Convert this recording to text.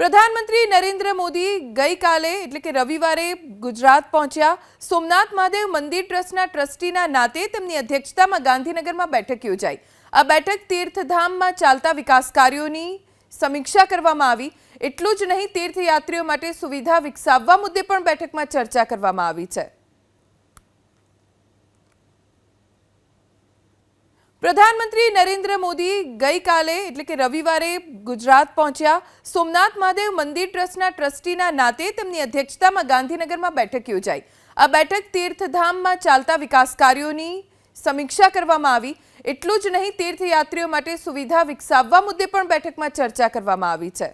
પ્રધાનમંત્રી નરેન્દ્ર મોદી ગઈકાલે એટલે કે રવિવારે ગુજરાત પહોંચ્યા। સોમનાથ મહાદેવ મંદિર ટ્રસ્ટના ટ્રસ્ટીના નાતે તેમની અધ્યક્ષતામાં ગાંધીનગરમાં બેઠક યોજાઈ। આ બેઠક તીર્થધામમાં ચાલતા વિકાસ કાર્યોની સમીક્ષા કરવામાં આવી। એટલું જ નહીં, તીર્થયાત્રીઓ માટે સુવિધા વિકસાવવા મુદ્દે પણ બેઠકમાં ચર્ચા કરવામાં આવી છે। પ્રધાનમંત્રી નરેન્દ્ર મોદી ગઈકાલે એટલે કે રવિવારે ગુજરાત પહોંચ્યા। સોમનાથ મહાદેવ મંદિર ટ્રસ્ટના ટ્રસ્ટીના નાતે તેમની અધ્યક્ષતામાં ગાંધીનગરમાં બેઠક યોજાઈ। આ બેઠક તીર્થધામમાં ચાલતા વિકાસ કાર્યોની સમીક્ષા કરવામાં આવી। એટલું જ નહીં, તીર્થયાત્રીઓ માટે સુવિધા વિકસાવવા મુદ્દે પણ બેઠકમાં ચર્ચા કરવામાં આવી છે।